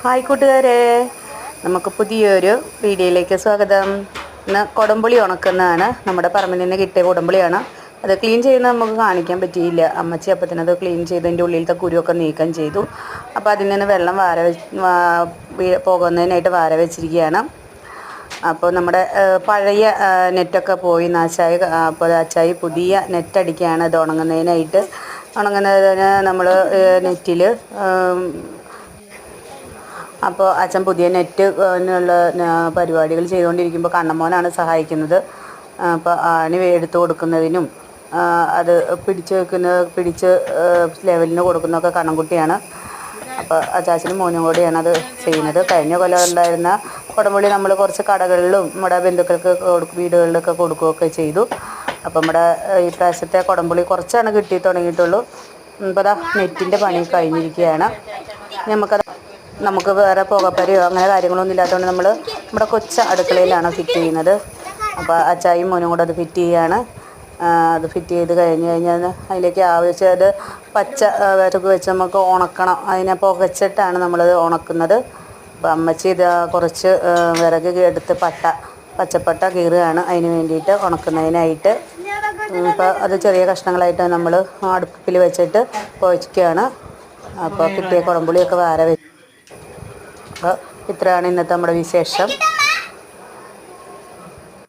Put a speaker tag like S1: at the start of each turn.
S1: Hi കൂട്ടുകാരെ, നമുക്ക് പുതിയൊരു വീഡിയോയിലേക്ക് സ്വാഗതം. ഇന്ന് കുടംപുളി ഉണക്കുന്നതാണ്. നമ്മുടെ പറമ്പിൽ നിന്ന് കിട്ടിയ കുടംപുളിയാണ്. അത് ക്ലീൻ ചെയ്യുന്നത് നമുക്ക് കാണിക്കാൻ പറ്റിയില്ല. അമ്മച്ചി അപ്പത്തിനത് ക്ലീൻ ചെയ്തതിൻ്റെ ഉള്ളിലത്തെ കുരുവൊക്കെ നീക്കം ചെയ്തു. അപ്പോൾ അതിൽ നിന്ന് വെള്ളം പോകുന്നതിനായിട്ട് വാര വെച്ചിരിക്കുകയാണ്. അപ്പോൾ നമ്മുടെ പഴയ നെറ്റൊക്കെ പോയി നാശായി. അപ്പോൾ അച്ചായി പുതിയ നെറ്റടിക്കുകയാണ് ഇത് ഉണങ്ങുന്നതിനായിട്ട്. ഉണങ്ങുന്നതിന് നമ്മൾ നെറ്റിൽ അപ്പോൾ അച്ഛൻ പുതിയ നെറ്റ് നുള്ള പരിപാടികൾ ചെയ്തുകൊണ്ടിരിക്കുമ്പോൾ കണ്ണമോനാണ് സഹായിക്കുന്നത്. അപ്പോൾ ആണി എടുത്ത് കൊടുക്കുന്നതിനും അത് പിടിച്ച് ലെവലിന് കൊടുക്കുന്നതൊക്കെ കണ്ണൻകുട്ടിയാണ്. അപ്പോൾ അച്ചാച്ചനും മോനും കൂടിയാണ് അത് ചെയ്യുന്നത്. കഴിഞ്ഞ കൊല്ലം ഉണ്ടായിരുന്ന കുടംപുളി നമ്മൾ കുറച്ച് കടകളിലും നമ്മുടെ ബന്ധുക്കൾക്ക് വീടുകളിലൊക്കെ കൊടുക്കുകയൊക്കെ ചെയ്തു. അപ്പോൾ നമ്മുടെ ഈ പ്രാവശ്യത്തെ കുടംപുളി കുറച്ചാണ് കിട്ടി തുടങ്ങിയിട്ടുള്ളൂ. ഇപ്പോൾ അതാ നെറ്റിൻ്റെ പണി കഴിഞ്ഞിരിക്കുകയാണ്. നമുക്ക് വേറെ പുകപ്പരയോ അങ്ങനെ കാര്യങ്ങളൊന്നും ഇല്ലാത്തതുകൊണ്ട് നമ്മൾ നമ്മുടെ കൊച്ച അടുക്കളയിലാണ് ഫിറ്റ് ചെയ്യുന്നത്. അപ്പോൾ അച്ചായും മോനും കൂടെ അത് ഫിറ്റ് ചെയ്യുകയാണ്. അത് ഫിറ്റ് ചെയ്ത് കഴിഞ്ഞാൽ അതിലേക്ക് ആവശ്യം പച്ച വിറക് വെച്ച് നമുക്ക് ഉണക്കണം. അതിനെ പുകച്ചിട്ടാണ് നമ്മളത് ഉണക്കുന്നത്. അപ്പോൾ അമ്മച്ചി ഇത് കുറച്ച് വിറക് എടുത്ത് പച്ചപ്പട്ട കീറുകയാണ് അതിന് വേണ്ടിയിട്ട് ഉണക്കുന്നതിനായിട്ട്. അപ്പോൾ അത് ചെറിയ കഷ്ണങ്ങളായിട്ട് നമ്മൾ അടുപ്പിൽ വെച്ചിട്ട് പുകയ്ക്കുകയാണ്. അപ്പോൾ കിട്ടിയ കുടംപുളിയൊക്കെ അപ്പോൾ ഇത്രയാണ് ഇന്നത്തെ നമ്മുടെ വിശേഷം.